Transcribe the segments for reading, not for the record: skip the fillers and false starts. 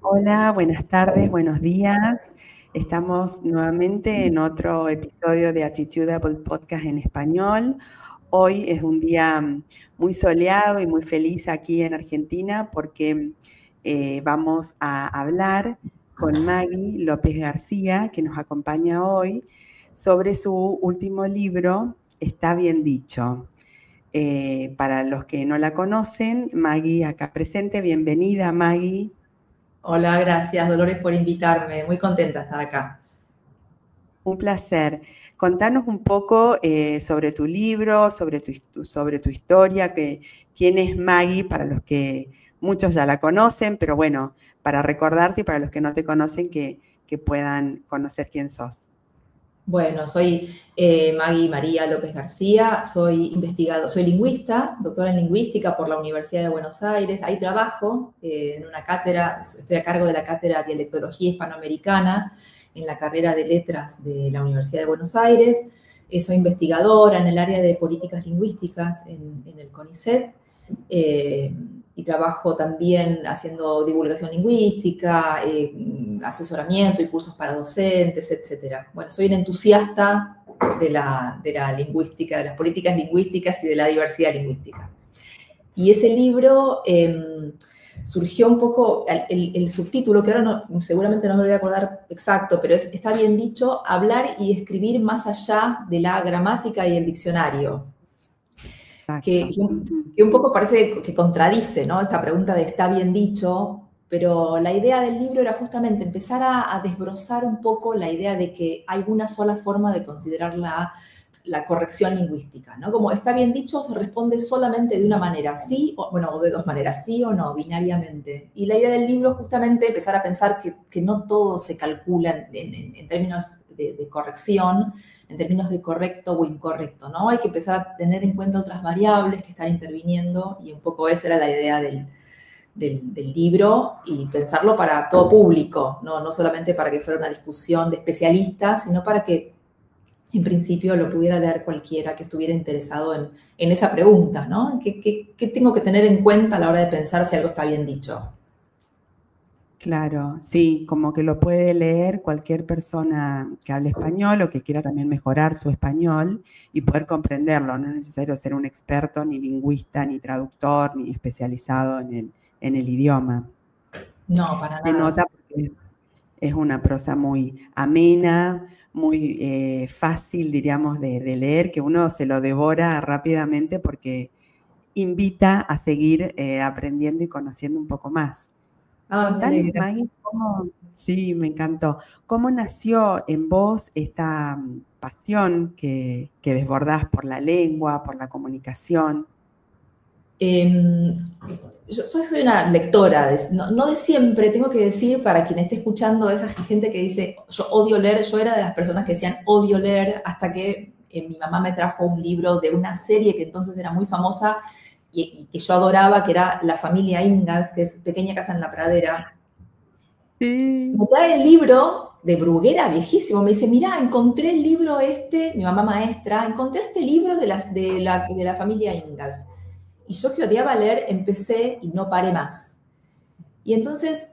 Hola, buenas tardes, buenos días. Estamos nuevamente en otro episodio de Attitudeable Podcast en español. Hoy es un día muy soleado y muy feliz aquí en Argentina porque vamos a hablar con Maggie López García, que nos acompaña hoy, sobre su último libro, Está bien dicho. Para los que no la conocen, Maggie acá presente. Bienvenida, Maggie. Hola, gracias Dolores por invitarme. Muy contenta de estar acá. Un placer. Contanos un poco sobre tu libro, sobre tu historia, quién es Maggie, para los que muchos ya la conocen, pero bueno, para recordarte y para los que no te conocen, que puedan conocer quién sos. Bueno, soy Maggie María López García, soy investigadora, soy lingüista, doctora en lingüística por la Universidad de Buenos Aires. Ahí trabajo en una cátedra, estoy a cargo de la cátedra de dialectología hispanoamericana en la carrera de letras de la Universidad de Buenos Aires. Soy investigadora en el área de políticas lingüísticas en el CONICET. Y trabajo también haciendo divulgación lingüística, asesoramiento y cursos para docentes, etc. Bueno, soy una entusiasta de la lingüística, de las políticas lingüísticas y de la diversidad lingüística. Y ese libro surgió un poco, el subtítulo, que ahora seguramente no me lo voy a acordar exacto, pero está bien dicho, hablar y escribir más allá de la gramática y el diccionario. Que un poco parece que contradice, ¿no? Esta pregunta de está bien dicho, pero la idea del libro era justamente empezar a desbrozar un poco la idea de que hay una sola forma de considerar la corrección lingüística, ¿no? Como está bien dicho, se responde solamente de una manera, sí, o de dos maneras, sí o no, binariamente. Y la idea del libro es justamente empezar a pensar que no todo se calcula en términos de corrección, en términos de correcto o incorrecto, ¿no? Hay que empezar a tener en cuenta otras variables que están interviniendo y un poco esa era la idea del libro y pensarlo para todo público, no solamente para que fuera una discusión de especialistas, sino para que en principio lo pudiera leer cualquiera que estuviera interesado en esa pregunta, ¿no? ¿Qué tengo que tener en cuenta a la hora de pensar si algo está bien dicho? Claro, sí, como que lo puede leer cualquier persona que hable español o que quiera también mejorar su español y poder comprenderlo. No es necesario ser un experto, ni lingüista, ni traductor, ni especializado en el idioma. No, para Se nada. nota porque es una prosa muy amena, muy fácil, diríamos, de leer, que uno se lo devora rápidamente porque invita a seguir aprendiendo y conociendo un poco más. Ah, me Contanos, alegra. Maggie, sí, me encantó, cómo nació en vos esta pasión que desbordás por la lengua, por la comunicación. Yo soy una lectora, no de siempre, tengo que decir, para quien esté escuchando, esa gente que dice, yo odio leer, yo era de las personas que decían odio leer, hasta que mi mamá me trajo un libro de una serie que entonces era muy famosa y que yo adoraba, que era La familia Ingalls, que es Pequeña casa en la pradera. Sí. Me trae el libro de Bruguera, viejísimo, me dice, mira, encontré el libro mi mamá maestra, encontré este libro de la familia Ingalls. Y yo que odiaba leer, empecé y no paré más. Y entonces,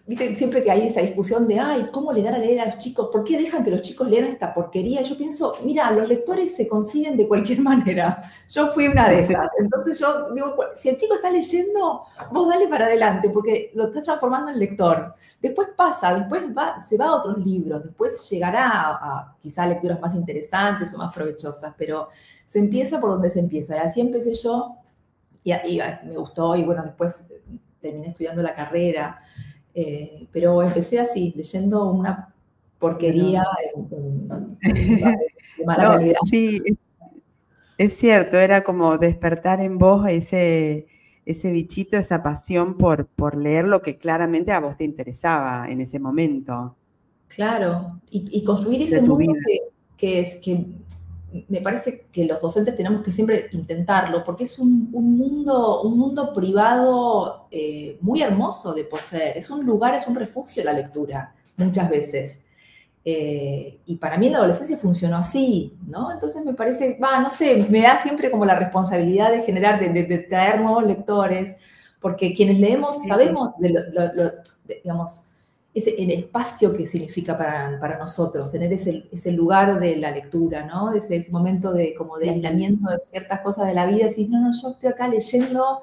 viste, siempre que hay esa discusión de, ay, ¿cómo le dan a leer a los chicos? ¿Por qué dejan que los chicos lean esta porquería? Y yo pienso, mira, los lectores se consiguen de cualquier manera. Yo fui una de esas. Entonces yo digo, si el chico está leyendo, vos dale para adelante, porque lo estás transformando en lector. Después pasa, se va a otros libros, después llegará a quizá lecturas más interesantes o más provechosas, pero se empieza por donde se empieza. Y así empecé yo, y me gustó, y bueno, después terminé estudiando la carrera, pero empecé así, leyendo una porquería de mala No, calidad. sí, es cierto, era como despertar en vos ese bichito, esa pasión por leer lo que claramente a vos te interesaba en ese momento Claro, y construir de ese tu mundo vida. que me parece que los docentes tenemos que siempre intentarlo, porque es un mundo privado muy hermoso de poseer. Es un lugar, es un refugio la lectura, muchas veces. Y para mí en la adolescencia funcionó así, ¿no? Entonces me parece, no sé, me da siempre como la responsabilidad de generar, de traer nuevos lectores, porque quienes leemos Sí. sabemos digamos, el espacio que significa para nosotros, tener ese lugar de la lectura, ¿no? Ese momento de aislamiento de ciertas cosas de la vida, decís, no, yo estoy acá leyendo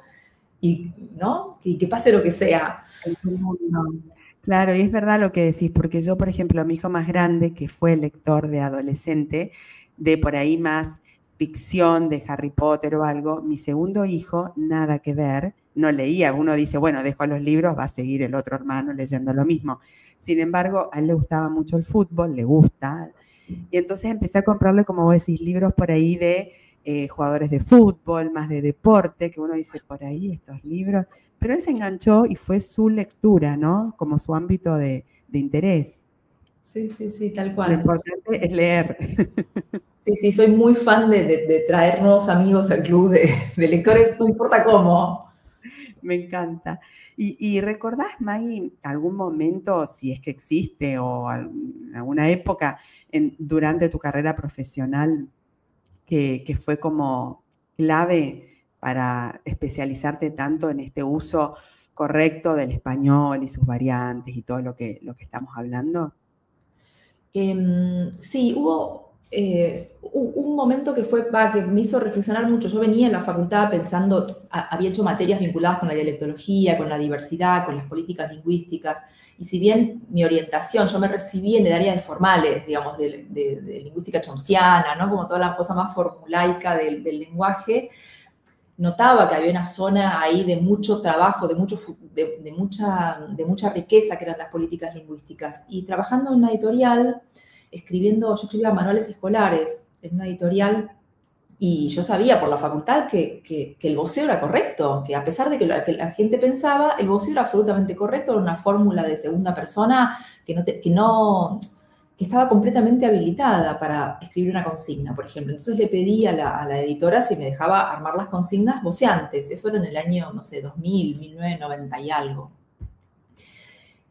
y, ¿no? Que pase lo que sea. En tu mundo. Claro, y es verdad lo que decís, porque yo, por ejemplo, a mi hijo más grande, que fue lector de adolescente, de por ahí más ficción de Harry Potter o algo, mi segundo hijo, nada que ver, no leía. Uno dice, bueno, dejo los libros, va a seguir el otro hermano leyendo lo mismo. Sin embargo, a él le gustaba mucho el fútbol, le gusta, y entonces empecé a comprarle, como vos decís, libros por ahí de jugadores de fútbol, más de deporte, que uno dice, por ahí estos libros. Pero él se enganchó y fue su lectura, ¿no? Como su ámbito de interés. Sí, tal Lo cual. importante es leer. Sí, soy muy fan de traer nuevos amigos al club de lectores, no importa cómo. Me encanta. ¿Y recordás, Maggie, algún momento, si es que existe, o alguna época durante tu carrera profesional que fue como clave para especializarte tanto en este uso correcto del español y sus variantes y todo lo que estamos hablando? Sí, hubo un momento que me hizo reflexionar mucho. Yo venía en la facultad pensando, había hecho materias vinculadas con la dialectología, con la diversidad, con las políticas lingüísticas, y si bien mi orientación, yo me recibí en el área de formales, digamos, de lingüística chomskiana, ¿no? Como toda la cosa más formulaica del lenguaje, notaba que había una zona ahí de mucho trabajo, de mucha riqueza que eran las políticas lingüísticas. Y trabajando en una editorial, yo escribía manuales escolares en una editorial, y yo sabía por la facultad que el voceo era correcto, que a pesar de que la gente pensaba, el voceo era absolutamente correcto, era una fórmula de segunda persona que estaba completamente habilitada para escribir una consigna, por ejemplo. Entonces le pedí a la editora si me dejaba armar las consignas voceantes. Eso era en el año, no sé, 2000, 1990 y algo.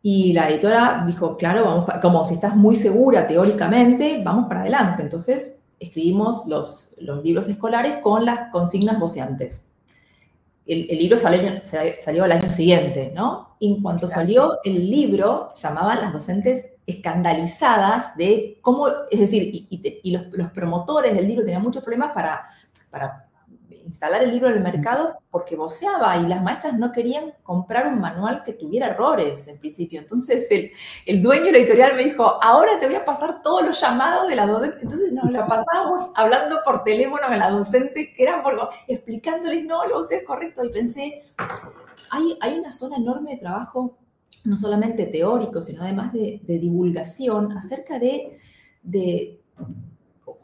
Y la editora dijo, claro, como si estás muy segura teóricamente, vamos para adelante. Entonces escribimos los libros escolares con las consignas voceantes. El libro salió al año siguiente, ¿no? Y en cuanto salió el libro, llamaban las docentes escandalizadas de cómo, es decir, y los promotores del libro tenían muchos problemas para instalar el libro en el mercado porque voceaba, y las maestras no querían comprar un manual que tuviera errores en principio. Entonces el dueño de la editorial me dijo, ahora te voy a pasar todos los llamados de la docente. Entonces nos la pasábamos hablando por teléfono con la docente, que era explicándoles, no, lo voceo es correcto. Y pensé, hay una zona enorme de trabajo, no solamente teórico, sino además de divulgación acerca de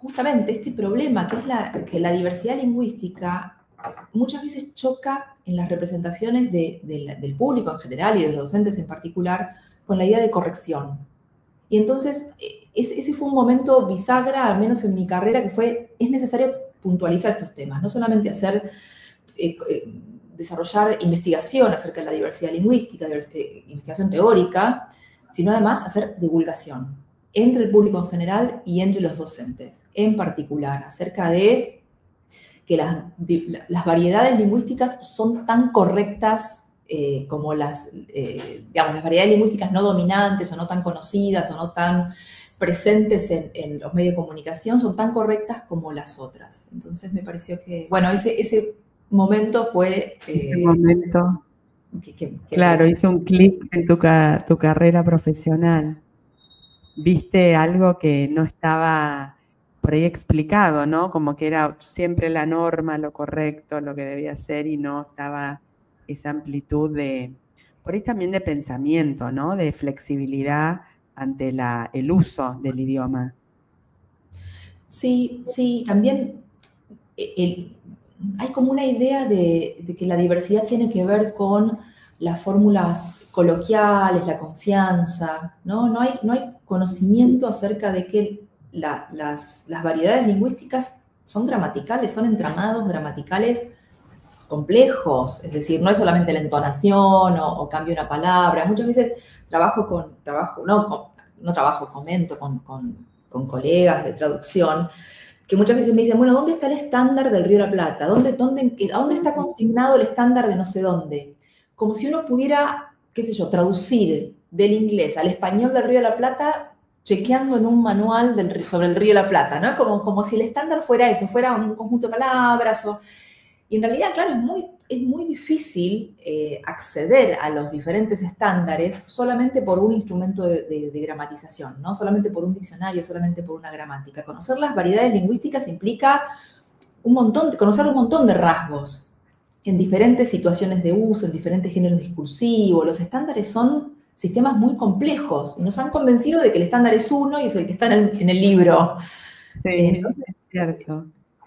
justamente este problema, que es que la diversidad lingüística muchas veces choca en las representaciones del público en general y de los docentes en particular con la idea de corrección. Y entonces ese fue un momento bisagra, al menos en mi carrera, que es necesario puntualizar estos temas, no solamente desarrollar investigación acerca de la diversidad lingüística, investigación teórica, sino además hacer divulgación entre el público en general y entre los docentes en particular, acerca de que las variedades lingüísticas son tan correctas como las variedades lingüísticas no dominantes o no tan conocidas o no tan presentes en los medios de comunicación, son tan correctas como las otras. Entonces me pareció que, bueno, ese momento fue... Ese momento, claro, hizo un clic en tu carrera profesional. Viste algo que no estaba por ahí explicado, ¿no? Como que era siempre la norma, lo correcto, lo que debía ser, y no estaba esa amplitud por ahí también de pensamiento, ¿no? De flexibilidad ante el uso del idioma. Sí, también hay como una idea de que la diversidad tiene que ver con las fórmulas coloquiales, la confianza, ¿no? No hay conocimiento acerca de que las variedades lingüísticas son gramaticales, son entramados gramaticales complejos, es decir, no es solamente la entonación o cambio una palabra. Muchas veces comento con colegas de traducción, que muchas veces me dicen, bueno, ¿dónde está el estándar del Río de la Plata? ¿A dónde está consignado el estándar de no sé dónde? como si uno pudiera, qué sé yo, traducir del inglés al español del Río de la Plata chequeando en un manual sobre el Río de la Plata, ¿no? Como si el estándar fuera eso, fuera un conjunto de palabras. Y en realidad, claro, es muy difícil acceder a los diferentes estándares solamente por un instrumento de gramatización, ¿no? Solamente por un diccionario, solamente por una gramática. Conocer las variedades lingüísticas implica conocer un montón de rasgos en diferentes situaciones de uso, en diferentes géneros discursivos. Los estándares son sistemas muy complejos y nos han convencido de que el estándar es uno y es el que está en el libro. Sí, Entonces, es cierto.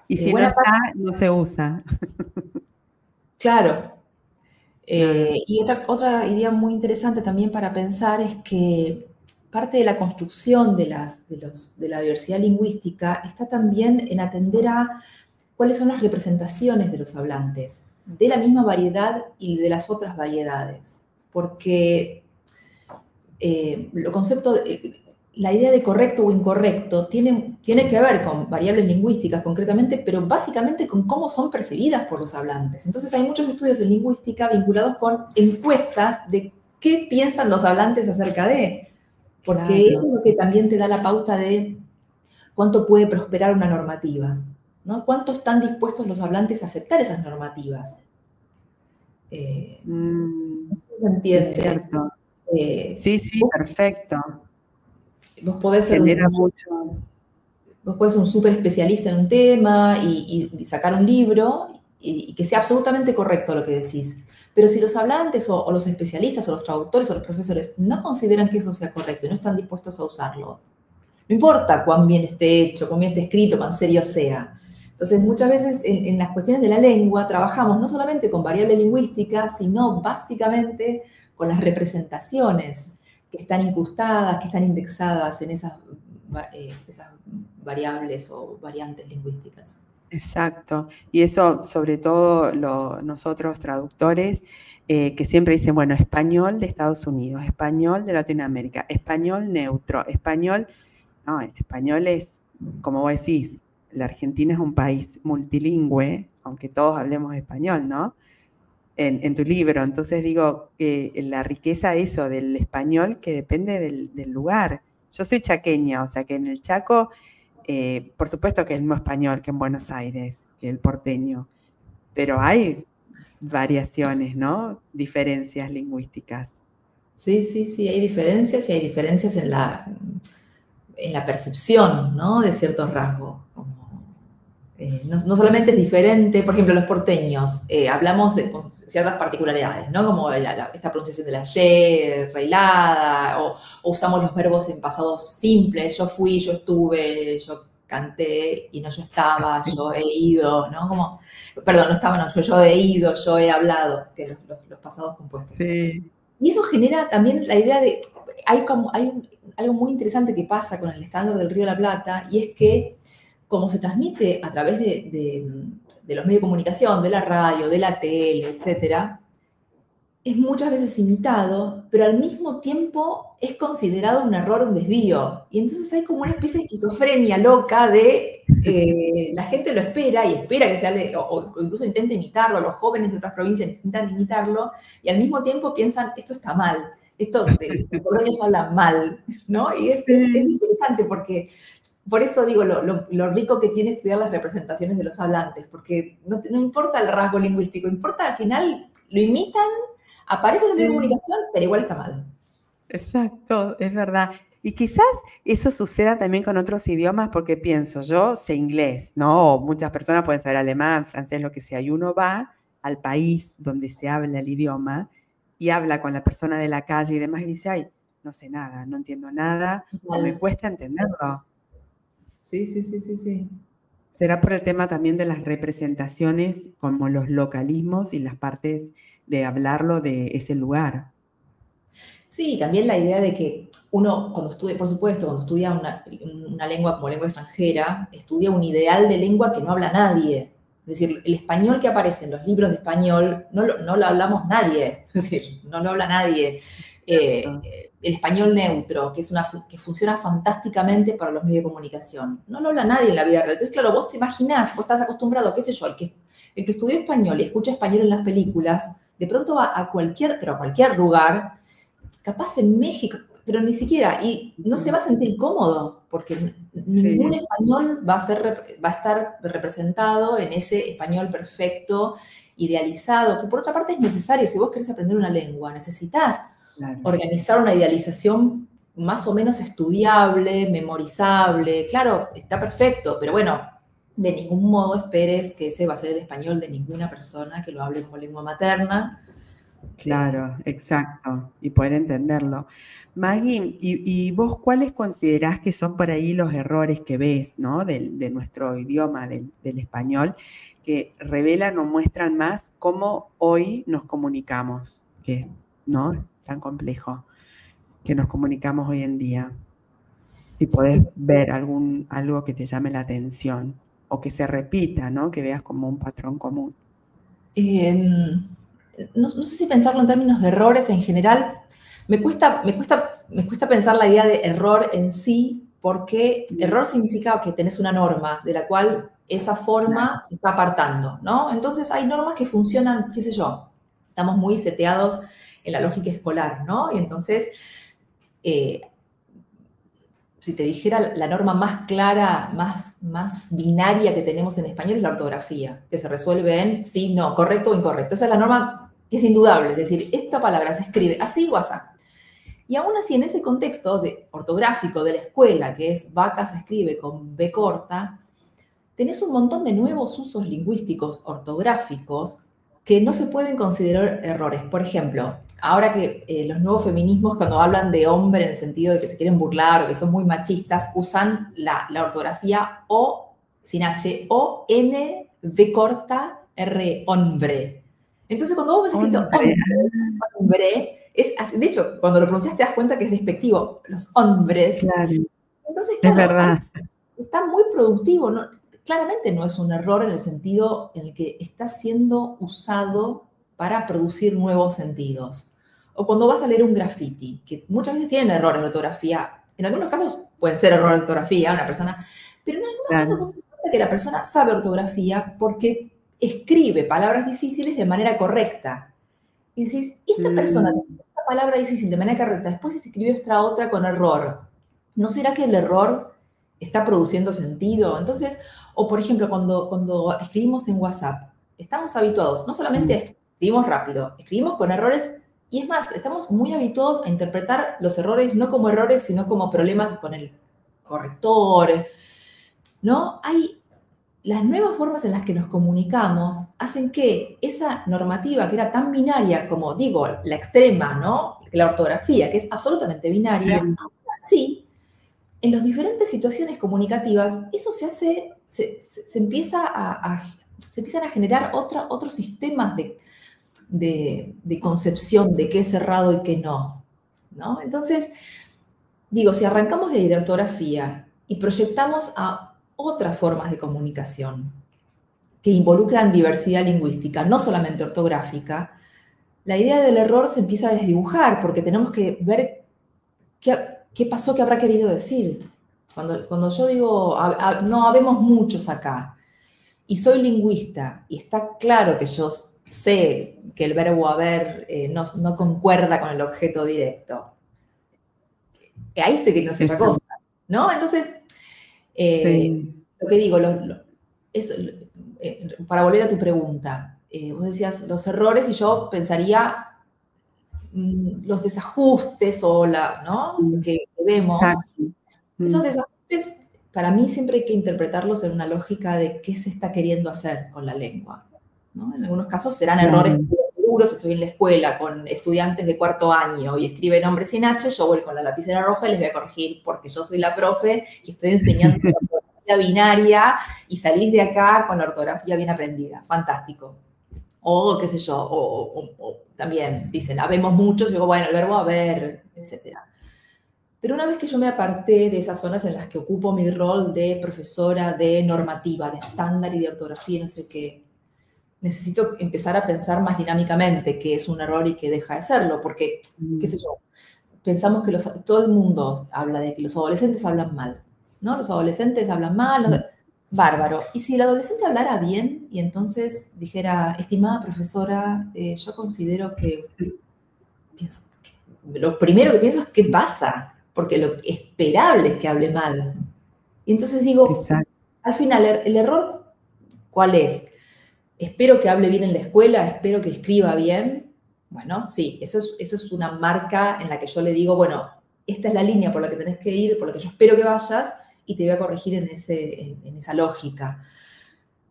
Y si no está, no se usa. Claro. Claro. Y otra idea muy interesante también para pensar es que parte de la construcción de la diversidad lingüística está también en atender a cuáles son las representaciones de los hablantes, de la misma variedad y de las otras variedades. Porque la idea de correcto o incorrecto tiene que ver con variables lingüísticas concretamente, pero básicamente con cómo son percibidas por los hablantes. Entonces hay muchos estudios de lingüística vinculados con encuestas de qué piensan los hablantes acerca de, porque Claro. eso es lo que también te da la pauta de cuánto puede prosperar una normativa, ¿no? ¿Cuánto están dispuestos los hablantes a aceptar esas normativas? No sé si se entiende. Es cierto. Sí, perfecto. Vos podés ser Genera mucho. Vos podés ser un súper especialista en un tema y sacar un libro y que sea absolutamente correcto lo que decís. Pero si los hablantes o los especialistas o los traductores o los profesores no consideran que eso sea correcto y no están dispuestos a usarlo, no importa cuán bien esté hecho, cuán bien esté escrito, cuán serio sea. Entonces, muchas veces en las cuestiones de la lengua trabajamos no solamente con variables lingüísticas, sino básicamente con las representaciones que están incrustadas, que están indexadas en esas variables o variantes lingüísticas. Exacto. Y eso, sobre todo nosotros traductores, que siempre dicen, bueno, español de Estados Unidos, español de Latinoamérica, español neutro, español. No, el español es, como vos decís, la Argentina es un país multilingüe, aunque todos hablemos español, ¿no? En tu libro. Entonces digo que la riqueza eso del español que depende del lugar. Yo soy chaqueña, o sea que en el Chaco, por supuesto que es el mismo español que en Buenos Aires, que el porteño, pero hay variaciones, ¿no? Diferencias lingüísticas. Sí, hay diferencias y hay diferencias en la percepción, ¿no? De ciertos rasgos. No solamente es diferente, por ejemplo, los porteños, hablamos con ciertas particularidades, ¿no? Como esta pronunciación de la Y, reilada, o usamos los verbos en pasados simples, yo fui, yo estuve, yo canté, y no yo estaba, yo he ido, ¿no? Perdón, no estaba, no, yo he ido, yo he hablado, que los pasados compuestos. Sí. Y eso genera también la idea de, hay algo muy interesante que pasa con el estándar del Río de la Plata, y es que como se transmite a través de los medios de comunicación, de la radio, de la tele, etc., es muchas veces imitado, pero al mismo tiempo es considerado un error, un desvío. Y entonces hay como una especie de esquizofrenia loca de la gente lo espera y espera que se hable, o incluso intenta imitarlo, los jóvenes de otras provincias intentan imitarlo, y al mismo tiempo piensan, esto está mal, los porteños hablan mal, ¿no? Y es interesante porque por eso digo lo rico que tiene estudiar las representaciones de los hablantes, porque no importa el rasgo lingüístico, importa al final, lo imitan, aparece en los medios de comunicación, pero igual está mal. Exacto, es verdad. Y quizás eso suceda también con otros idiomas, porque pienso, yo sé inglés, ¿no? O muchas personas pueden saber alemán, francés, lo que sea, y uno va al país donde se habla el idioma y habla con la persona de la calle y demás y dice, ay, no sé nada, no entiendo nada, o me cuesta entenderlo. Sí. Será por el tema también de las representaciones, como los localismos y las partes de hablarlo de ese lugar. Sí, también la idea de que uno, cuando estudia, por supuesto, cuando estudia una lengua como lengua extranjera, estudia un ideal de lengua que no habla nadie. Es decir, el español que aparece en los libros de español no lo hablamos nadie, es decir, no lo habla nadie. El español neutro, que funciona fantásticamente para los medios de comunicación, no lo habla nadie en la vida real. Entonces, claro, vos te imaginás, vos estás acostumbrado, qué sé yo, el que estudió español y escucha español en las películas, de pronto va a cualquier lugar, capaz en México, pero ni siquiera, y no se va a sentir cómodo, porque ningún español va a estar representado en ese español perfecto, idealizado, que por otra parte es necesario. Si vos querés aprender una lengua, necesitas organizar una idealización más o menos estudiable, memorizable. Claro, está perfecto, pero bueno, de ningún modo esperes que ese va a ser el español de ninguna persona que lo hable como lengua materna. Claro, exacto, y poder entenderlo. Maggie, ¿y vos cuáles considerás que son por ahí los errores que ves, ¿no? de nuestro idioma, del español, que revelan o muestran más cómo hoy nos comunicamos, que no es tan complejo, que nos comunicamos hoy en día? Si podés ver algo que te llame la atención o que se repita, ¿no? Que veas como un patrón común. No sé si pensarlo en términos de errores en general. Me cuesta pensar la idea de error en sí, porque error significa que tenés una norma de la cual esa forma se está apartando, ¿no? Entonces hay normas que funcionan, qué sé yo, estamos muy seteados en la lógica escolar, ¿no? Y entonces, si te dijera la norma más clara, más binaria que tenemos en español es la ortografía, que se resuelve en sí, no, correcto o incorrecto. Esa es la norma que es indudable, es decir, esta palabra se escribe así o así. Y aún así, en ese contexto ortográfico de la escuela, que es vaca se escribe con B corta, tenés un montón de nuevos usos lingüísticos ortográficos que no se pueden considerar errores. Por ejemplo, ahora que los nuevos feminismos, cuando hablan de hombre en el sentido de que se quieren burlar o que son muy machistas, usan la ortografía O sin H, O, N, V corta, R, hombre. Entonces, cuando vos ves escrito hombre, es así. De hecho, cuando lo pronuncias te das cuenta que es despectivo. Los hombres. Claro. Entonces, claro, es verdad. Está muy productivo, ¿no? Claramente no es un error en el sentido en el que está siendo usado para producir nuevos sentidos. O cuando vas a leer un graffiti, que muchas veces tienen errores de ortografía. En algunos casos pueden ser errores de ortografía, una persona, pero en algunos casos vos te das cuenta que la persona sabe ortografía porque escribe palabras difíciles de manera correcta. Y decís, esta persona que escribe esta palabra difícil de manera correcta, después se escribió esta otra con error. ¿No será que el error está produciendo sentido? Entonces, o por ejemplo, cuando escribimos en WhatsApp, estamos habituados, no solamente escribimos rápido, escribimos con errores, y es más, estamos muy habituados a interpretar los errores no como errores, sino como problemas con el corrector, ¿no? Las nuevas formas en las que nos comunicamos hacen que esa normativa que era tan binaria como, digo, la extrema, ¿no? La ortografía, que es absolutamente binaria, aún así, en las diferentes situaciones comunicativas, eso se empiezan a generar otros sistemas de concepción de qué es cerrado y qué no, ¿no? Entonces, digo, si arrancamos de la ortografía y proyectamos a otras formas de comunicación que involucran diversidad lingüística, no solamente ortográfica, la idea del error se empieza a desdibujar porque tenemos que ver qué pasó, qué habrá querido decir. Cuando yo digo, no, habemos muchos acá, y soy lingüista, y está claro que yo sé que el verbo haber no concuerda con el objeto directo, ahí estoy queriendo hacer otra cosa, ¿no? Entonces, lo que digo, para volver a tu pregunta, vos decías los errores y yo pensaría los desajustes o ¿no? que vemos. Esos desajustes, para mí siempre hay que interpretarlos en una lógica de qué se está queriendo hacer con la lengua, ¿no? En algunos casos serán errores seguros. Estoy en la escuela con estudiantes de cuarto año y escriben nombres sin H, yo voy con la lapicera roja y les voy a corregir porque yo soy la profe y estoy enseñando la ortografía binaria y salís de acá con la ortografía bien aprendida. Fantástico. O qué sé yo, o también dicen, habemos muchos, yo digo, bueno, el verbo haber, etc. Pero una vez que yo me aparté de esas zonas en las que ocupo mi rol de profesora de normativa, de estándar y de ortografía, no sé qué, necesito empezar a pensar más dinámicamente qué es un error y qué deja de serlo, porque, qué sé yo, pensamos que todo el mundo habla de que los adolescentes hablan mal, ¿no? Los adolescentes hablan mal, Bárbaro. Y si el adolescente hablara bien y entonces dijera, estimada profesora, yo considero que, lo primero que pienso es qué pasa, porque lo esperable es que hable mal. Y entonces digo, Exacto. al final, el error, ¿cuál es? Espero que hable bien en la escuela, espero que escriba bien. Bueno, sí, eso es una marca en la que yo le digo, bueno, esta es la línea por la que tenés que ir, por la que yo espero que vayas, y te voy a corregir en esa lógica.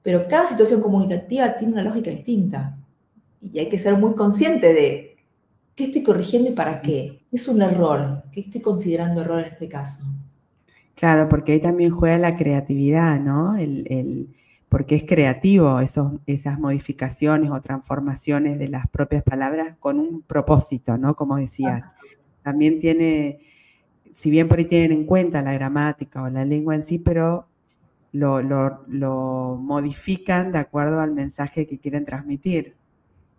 Pero cada situación comunicativa tiene una lógica distinta. Y hay que ser muy consciente de qué estoy corrigiendo y para qué. ¿Qué es un error? ¿Qué estoy considerando error en este caso? Claro, porque ahí también juega la creatividad, ¿no? Porque es creativo esas modificaciones o transformaciones de las propias palabras con un propósito, ¿no? Como decías. También tiene, si bien por ahí tienen en cuenta la gramática o la lengua en sí, pero lo modifican de acuerdo al mensaje que quieren transmitir.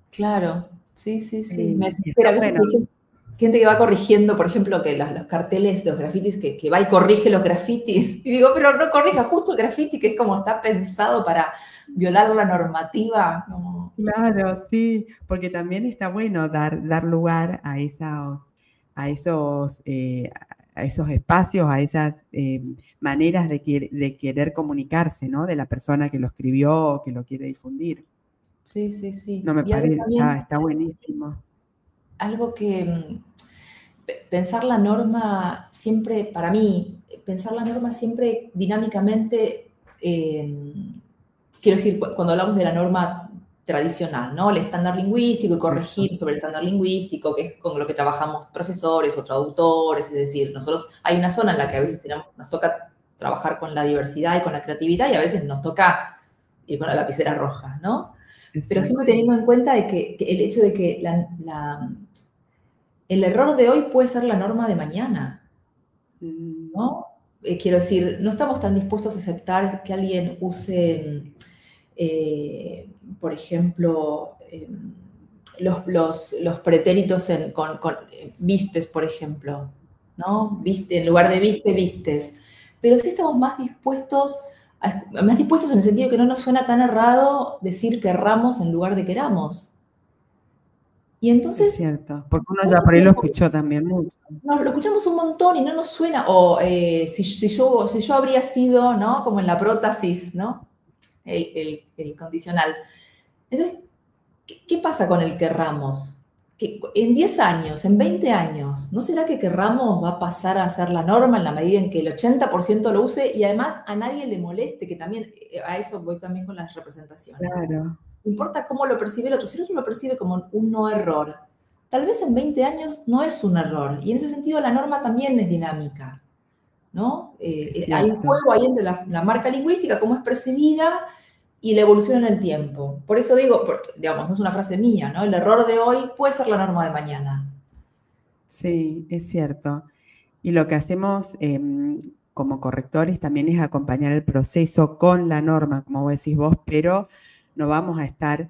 Claro, sí, sí, sí. Me Sí, y desespera. está A veces bueno. hay gente que va corrigiendo, por ejemplo, que los carteles de los grafitis, que va y corrige los grafitis. Y digo, pero no corrija justo el grafiti, que es como está pensado para violar la normativa. No. Claro, sí, porque también está bueno dar lugar a esos espacios, a esas maneras de querer comunicarse, ¿no? De la persona que lo escribió o que lo quiere difundir. Sí, sí, sí. No me Y algo parece, también, está buenísimo. algo que pensar la norma siempre, para mí, pensar la norma siempre dinámicamente, quiero decir, cuando hablamos de la norma tradicional, ¿no? El estándar lingüístico y corregir sobre el estándar lingüístico, que es con lo que trabajamos profesores o traductores, es decir, nosotros hay una zona en la que a veces nos toca trabajar con la diversidad y con la creatividad y a veces nos toca ir con la lapicera roja, ¿no? Pero siempre Exacto. teniendo en cuenta de que el hecho de que el error de hoy puede ser la norma de mañana, ¿no? Quiero decir, no estamos tan dispuestos a aceptar que alguien use, por ejemplo, los pretéritos con vistes, por ejemplo, ¿no? Viste, en lugar de viste, vistes. Pero sí estamos más dispuestos en el sentido que no nos suena tan errado decir querramos en lugar de queramos. Y Es entonces, cierto, porque uno ya mucho por ahí lo tiempo escuchó también mucho. lo escuchamos un montón y no nos suena, o si yo habría sido, ¿no? Como en la prótesis, ¿no? El condicional. Entonces, ¿qué pasa con el querramos? Que en 10 años, en 20 años, ¿no será que querramos va a pasar a ser la norma en la medida en que el 80% lo use y además a nadie le moleste? Que también, a eso voy también con las representaciones. Claro. No importa cómo lo percibe el otro, si el otro lo percibe como un no error, tal vez en 20 años no es un error. Y en ese sentido la norma también es dinámica, ¿no? Es Hay un cierto. juego ahí entre la marca lingüística, cómo es percibida, y la evolución en el tiempo. Por eso digo, digamos, no es una frase mía, ¿no? El error de hoy puede ser la norma de mañana. Sí, es cierto. Y lo que hacemos como correctores también es acompañar el proceso con la norma, como vos decís vos, pero no vamos a estar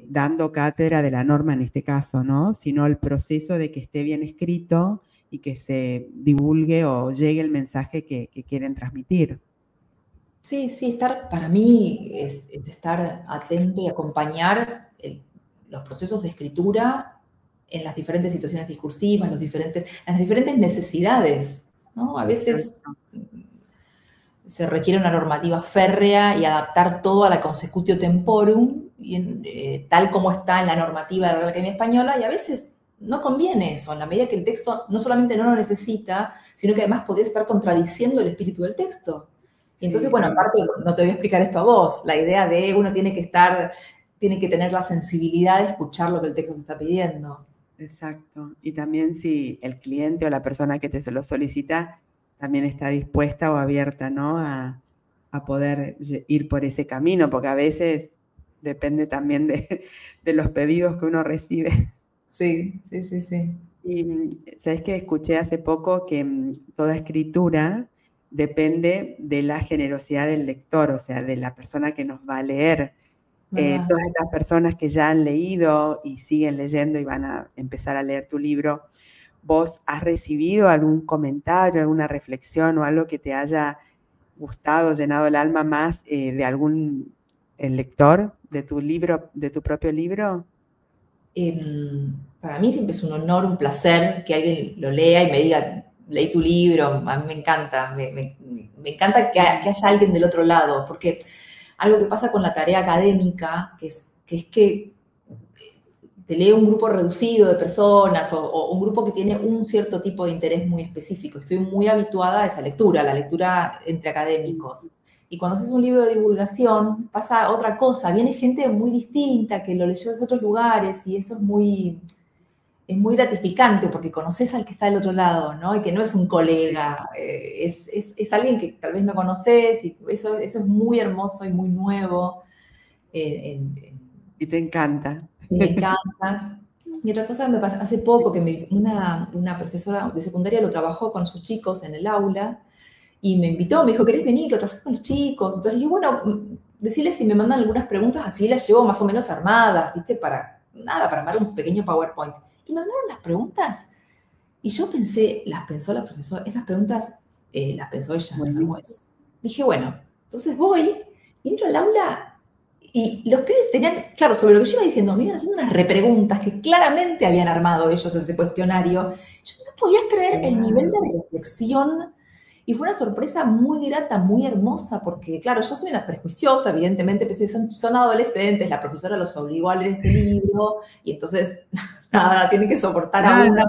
dando cátedra de la norma en este caso, ¿no? Sino el proceso de que esté bien escrito y que se divulgue o llegue el mensaje que quieren transmitir. Sí, sí, para mí es estar atento y acompañar los procesos de escritura en las diferentes situaciones discursivas, las diferentes necesidades, ¿no? A veces se requiere una normativa férrea y adaptar todo a la consecutio temporum, tal como está en la normativa de la Real Academia Española, y a veces no conviene eso, en la medida que el texto no solamente no lo necesita, sino que además podría estar contradiciendo el espíritu del texto. Y entonces, Sí, bueno, aparte, no te voy a explicar esto a vos, la idea de uno tiene que tener la sensibilidad de escuchar lo que el texto te está pidiendo. exacto. Y también si el cliente o la persona que te se lo solicita también está dispuesta o abierta, ¿no? A poder ir por ese camino, porque a veces depende también de los pedidos que uno recibe. Sí, sí, sí, sí. Y sabes que escuché hace poco que toda escritura depende de la generosidad del lector, o sea, de la persona que nos va a leer. ¿Verdad? Todas estas personas que ya han leído y siguen leyendo y van a empezar a leer tu libro, ¿vos has recibido algún comentario, alguna reflexión o algo que te haya gustado, llenado el alma más de algún lector de tu libro, de tu propio libro? Para mí siempre es un honor, un placer que alguien lo lea y me diga, leí tu libro, a mí me encanta, me encanta que haya alguien del otro lado, porque algo que pasa con la tarea académica, que es que te lee un grupo reducido de personas o un grupo que tiene un cierto tipo de interés muy específico. Estoy muy habituada a esa lectura, la lectura entre académicos. Y cuando haces un libro de divulgación, pasa otra cosa. Viene gente muy distinta que lo leyó desde otros lugares y eso es muy gratificante porque conoces al que está del otro lado, ¿no? Y que no es un colega, es alguien que tal vez no conoces y eso es muy hermoso y muy nuevo. Y te encanta. Y me encanta. Y otra cosa que me pasó hace poco, que una profesora de secundaria lo trabajó con sus chicos en el aula y me invitó, me dijo, ¿querés venir? Lo trabajé con los chicos. Entonces dije, bueno, decirles si me mandan algunas preguntas, así las llevo más o menos armadas, ¿viste? Para armar un pequeño PowerPoint. Y me mandaron las preguntas y yo pensé, las pensó la profesora, estas preguntas las pensó ella, las armó. Entonces, dije, bueno, entonces voy, entro al aula y los pibes tenían, claro, sobre lo que yo iba diciendo, me iban haciendo unas repreguntas que claramente habían armado ellos ese cuestionario. Yo no podía creer el nivel de reflexión y fue una sorpresa muy grata, muy hermosa, porque, claro, yo soy una prejuiciosa, evidentemente, pensé, son adolescentes, la profesora los obligó a leer este libro y entonces, nada, tienen que soportar a una hablar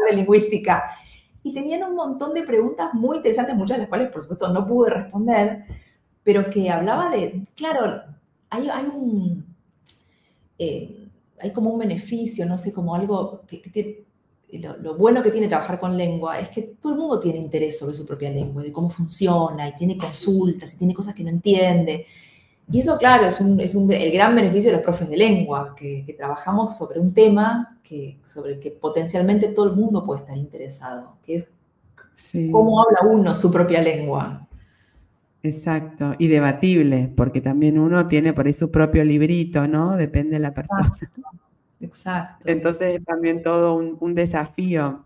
de lingüística. Y tenían un montón de preguntas muy interesantes, muchas de las cuales, por supuesto, no pude responder, pero que hablaba de, claro, hay como un beneficio, no sé, como algo lo bueno que tiene trabajar con lengua es que todo el mundo tiene interés sobre su propia lengua, de cómo funciona, y tiene consultas, y tiene cosas que no entiende. Y eso, claro, es el gran beneficio de los profes de lengua, que trabajamos sobre un tema sobre el que potencialmente todo el mundo puede estar interesado, que es cómo habla uno su propia lengua. Exacto, y debatible, porque también uno tiene por ahí su propio librito, ¿no? Depende de la persona. Exacto. Entonces es también todo un desafío.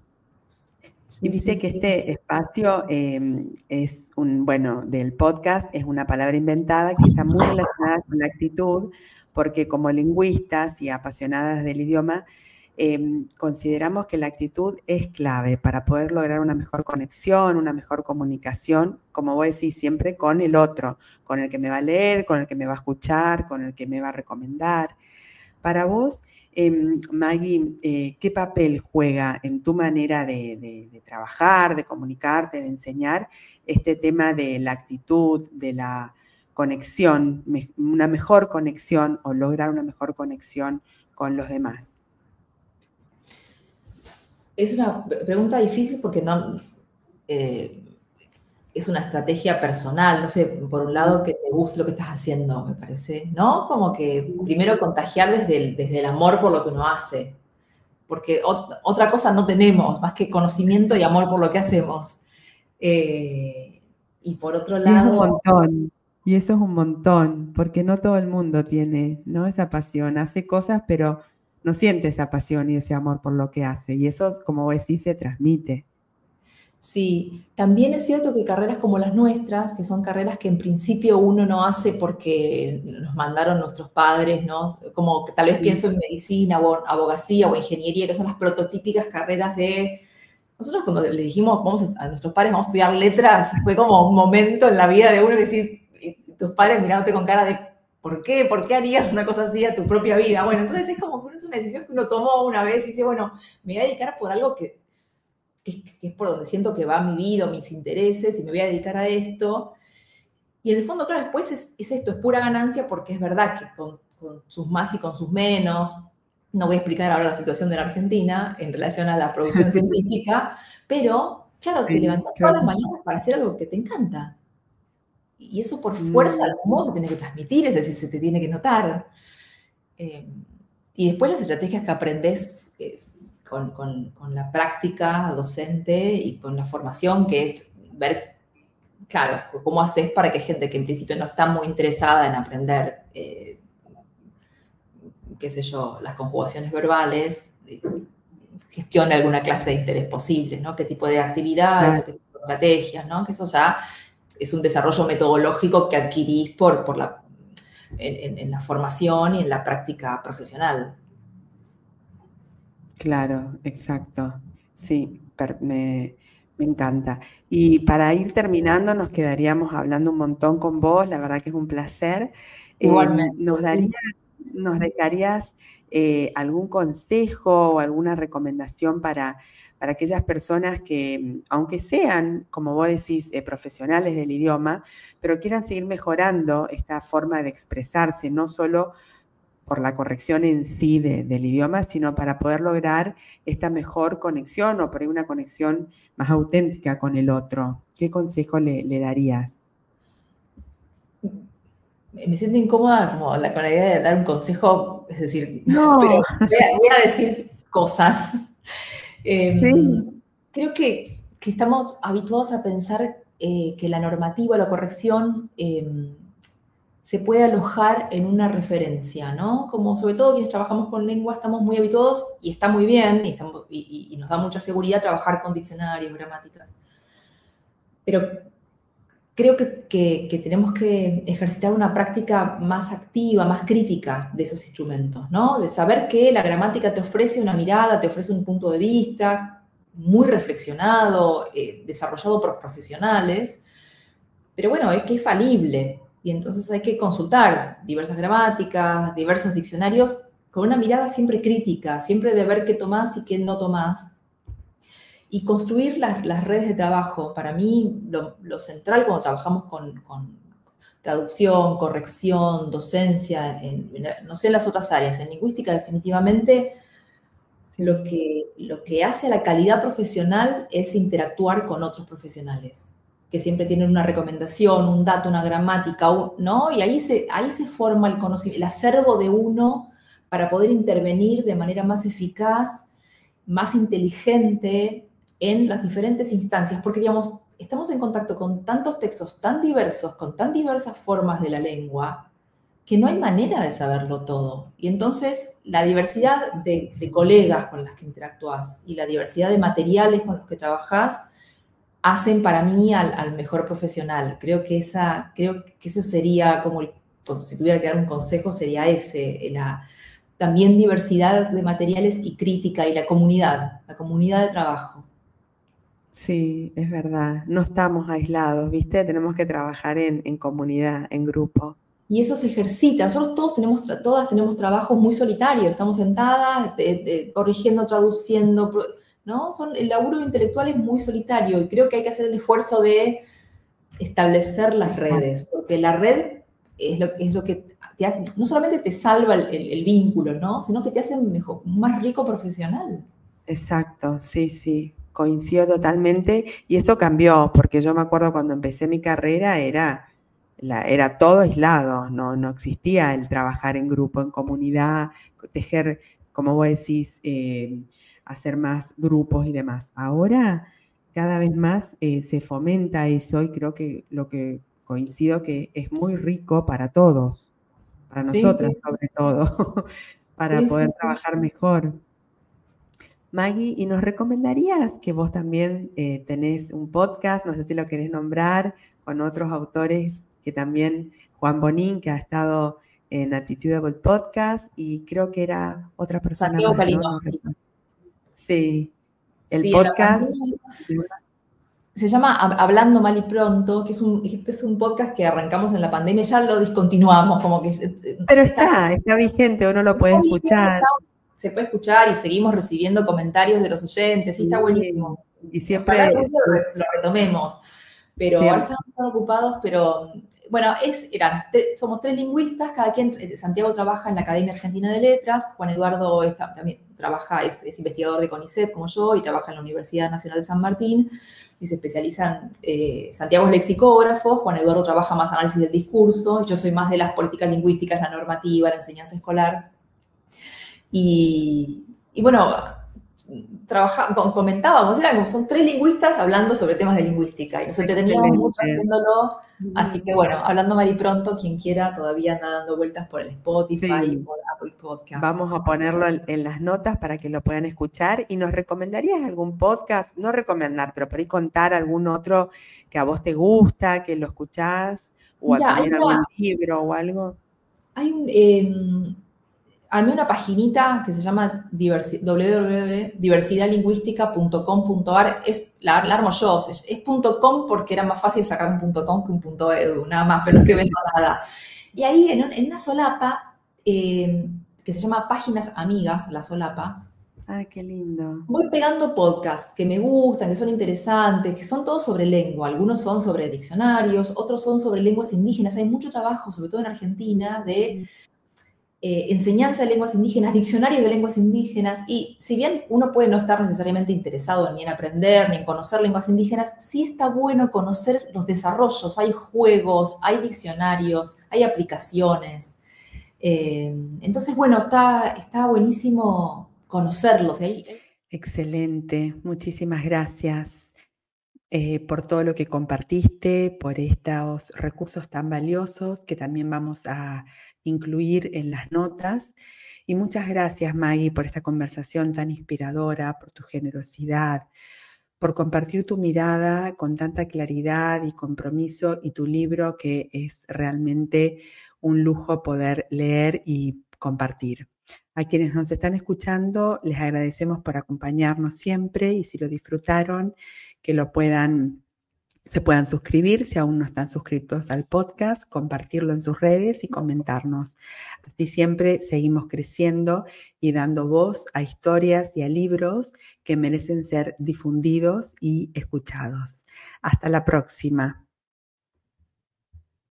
Sí, y viste que este espacio es del podcast, es una palabra inventada que está muy relacionada con la actitud, porque como lingüistas y apasionadas del idioma, consideramos que la actitud es clave para poder lograr una mejor conexión, una mejor comunicación, como vos decís, siempre con el otro, con el que me va a leer, con el que me va a escuchar, con el que me va a recomendar. Para vos, Maggie, ¿qué papel juega en tu manera de trabajar, de comunicarte, de enseñar este tema de la actitud, de la conexión, una mejor conexión o lograr una mejor conexión con los demás? Es una pregunta difícil porque no es una estrategia personal, no sé, por un lado que te guste lo que estás haciendo, me parece, ¿no? Como que primero contagiar desde el amor por lo que uno hace, porque otra cosa no tenemos, más que conocimiento y amor por lo que hacemos. Y por otro lado... Y es un montón, y eso es un montón, porque no todo el mundo tiene, ¿no? Esa pasión, hace cosas, pero no siente esa pasión y ese amor por lo que hace, y eso, como vos decís, se transmite. Sí, también es cierto que carreras como las nuestras, que son carreras que en principio uno no hace porque nos mandaron nuestros padres, ¿no? Como que tal vez pienso en medicina o abogacía o ingeniería, que son las prototípicas carreras de... Nosotros cuando le dijimos a nuestros padres vamos a estudiar letras, fue como un momento en la vida de uno que decís, y tus padres mirándote con cara de ¿por qué? ¿Por qué harías una cosa así a tu propia vida? Bueno, entonces es como que es una decisión que uno tomó una vez y dice, bueno, me voy a dedicar por algo que es por donde siento que va mi vida, mis intereses, y me voy a dedicar a esto. Y en el fondo, claro, después es esto, es pura ganancia, porque es verdad que con sus más y con sus menos, no voy a explicar ahora la situación de la Argentina en relación a la producción científica, pero claro, te levantás todas las mañanas para hacer algo que te encanta. Y eso por fuerza, de algún modo, se tiene que transmitir, es decir, se te tiene que notar. Y después las estrategias que aprendes con la práctica docente y con la formación, que es ver, claro, cómo haces para que gente que en principio no está muy interesada en aprender, qué sé yo, las conjugaciones verbales, gestione alguna clase de interés posible, ¿no? Qué tipo de actividades o qué tipo de estrategias, ¿no? Que eso ya es un desarrollo metodológico que adquirís en la formación y en la práctica profesional. Claro, exacto. Sí, me encanta. Y para ir terminando, nos quedaríamos hablando un montón con vos, la verdad que es un placer. Igualmente, ¿Nos sí. nos dejarías algún consejo o alguna recomendación para aquellas personas que, aunque sean, como vos decís, profesionales del idioma, pero quieran seguir mejorando esta forma de expresarse, no solo por la corrección en sí del idioma, sino para poder lograr esta mejor conexión o por ahí una conexión más auténtica con el otro? ¿Qué consejo le darías? Me siento incómoda como con la idea de dar un consejo, es decir, pero No, voy a decir cosas. sí, Creo que estamos habituados a pensar que la normativa, la corrección, se puede alojar en una referencia, ¿no? Como sobre todo quienes trabajamos con lengua estamos muy habituados, y está muy bien, y nos da mucha seguridad trabajar con diccionarios, gramáticas. Pero creo que tenemos que ejercitar una práctica más activa, más crítica de esos instrumentos, ¿no? De saber que la gramática te ofrece una mirada, te ofrece un punto de vista muy reflexionado, desarrollado por profesionales, pero bueno, es que es falible, y entonces hay que consultar diversas gramáticas, diversos diccionarios, con una mirada siempre crítica, siempre de ver qué tomás y qué no tomás, y construir las redes de trabajo. Para mí, lo central cuando trabajamos con traducción, corrección, docencia, no sé en las otras áreas, en lingüística definitivamente, sí, lo que hace a la calidad profesional es interactuar con otros profesionales, que siempre tienen una recomendación, un dato, una gramática, ¿no? Y ahí se forma el conocimiento, el acervo de uno para poder intervenir de manera más eficaz, más inteligente en las diferentes instancias, porque, digamos, estamos en contacto con tantos textos tan diversos, con tan diversas formas de la lengua, que no hay manera de saberlo todo. Y entonces la diversidad de colegas con las que interactúas y la diversidad de materiales con los que trabajás hacen para mí al mejor profesional. Creo que eso sería como, si tuviera que dar un consejo, sería ese, también diversidad de materiales y crítica, y la comunidad de trabajo. sí, es verdad. No estamos aislados, ¿viste? Tenemos que trabajar en comunidad, en grupo. Y eso se ejercita. Nosotros todas tenemos trabajos muy solitarios. Estamos sentadas, corrigiendo, traduciendo, ¿no? El laburo intelectual es muy solitario, y creo que hay que hacer el esfuerzo de establecer las redes, porque la red es lo que no solamente te salva el vínculo, ¿no? Sino que te hace mejor, más rico profesional. Exacto, sí, sí, coincido totalmente. Y eso cambió, porque yo me acuerdo cuando empecé mi carrera era todo aislado, no existía el trabajar en grupo, en comunidad, tejer, como vos decís, hacer más grupos y demás. Ahora cada vez más se fomenta eso, y creo que lo que coincido que es muy rico para todos, para Sí, nosotras sí, sobre todo, para sí, sí, poder sí. trabajar mejor. Maggie, ¿y nos recomendarías que vos también tenés un podcast, no sé si lo querés nombrar, con otros autores que también, Juan Bonín, que ha estado en Attitudable Podcast, y creo que era otra persona Santiago más, ¿no? No Kalinowski. recuerdo. Sí, el Sí, en la podcast. pandemia se llama Hablando Mal y Pronto, que es un podcast que arrancamos en la pandemia, ya lo discontinuamos, como que Pero está está vigente, uno lo puede está vigente, escuchar. se puede escuchar, y seguimos recibiendo comentarios de los oyentes, sí, está Sí, buenísimo. y Y ojalá siempre, algún día lo retomemos, pero ahora siempre, estamos tan ocupados, pero bueno, somos tres lingüistas, cada quien, Santiago trabaja en la Academia Argentina de Letras, Juan Eduardo también trabaja, es investigador de CONICET como yo, y trabaja en la Universidad Nacional de San Martín, y se especializan, Santiago es lexicógrafo, Juan Eduardo trabaja más análisis del discurso, y yo soy más de las políticas lingüísticas, la normativa, la enseñanza escolar. Y bueno, comentábamos, son tres lingüistas hablando sobre temas de lingüística, y nos entreteníamos mucho excelente. haciéndolo Así que bueno, hablando mal y pronto, quien quiera todavía anda dando vueltas por el Spotify y Sí, por Apple Podcast. vamos a ponerlo en las notas para que lo puedan escuchar. ¿Y nos recomendarías algún podcast? No recomendar, pero por ahí contar algún otro que a vos te gusta, que lo escuchás, o Mira, también algún libro o algo. hay armé una paginita que se llama www.diversidadlingüística.com.ar. La armo yo, es .com porque era más fácil sacar un .com que un .edu, nada más, pero no es que vendo nada. Y ahí en una solapa que se llama Páginas Amigas, la solapa, Ah, qué lindo. voy pegando podcasts que me gustan, que son interesantes, que son todos sobre lengua. Algunos son sobre diccionarios, otros son sobre lenguas indígenas. Hay mucho trabajo, sobre todo en Argentina, de enseñanza de lenguas indígenas, diccionarios de lenguas indígenas, y si bien uno puede no estar necesariamente interesado ni en aprender ni en conocer lenguas indígenas, sí está bueno conocer los desarrollos. Hay juegos, hay diccionarios, hay aplicaciones. Entonces, bueno, está buenísimo conocerlos. Excelente. Muchísimas gracias por todo lo que compartiste, por estos recursos tan valiosos que también vamos a incluir en las notas. Y muchas gracias, Maggie, por esta conversación tan inspiradora, por tu generosidad, por compartir tu mirada con tanta claridad y compromiso, y tu libro, que es realmente un lujo poder leer y compartir. A quienes nos están escuchando, les agradecemos por acompañarnos siempre, y si lo disfrutaron, que se puedan suscribir si aún no están suscritos al podcast, compartirlo en sus redes y comentarnos. Así siempre seguimos creciendo y dando voz a historias y a libros que merecen ser difundidos y escuchados. Hasta la próxima.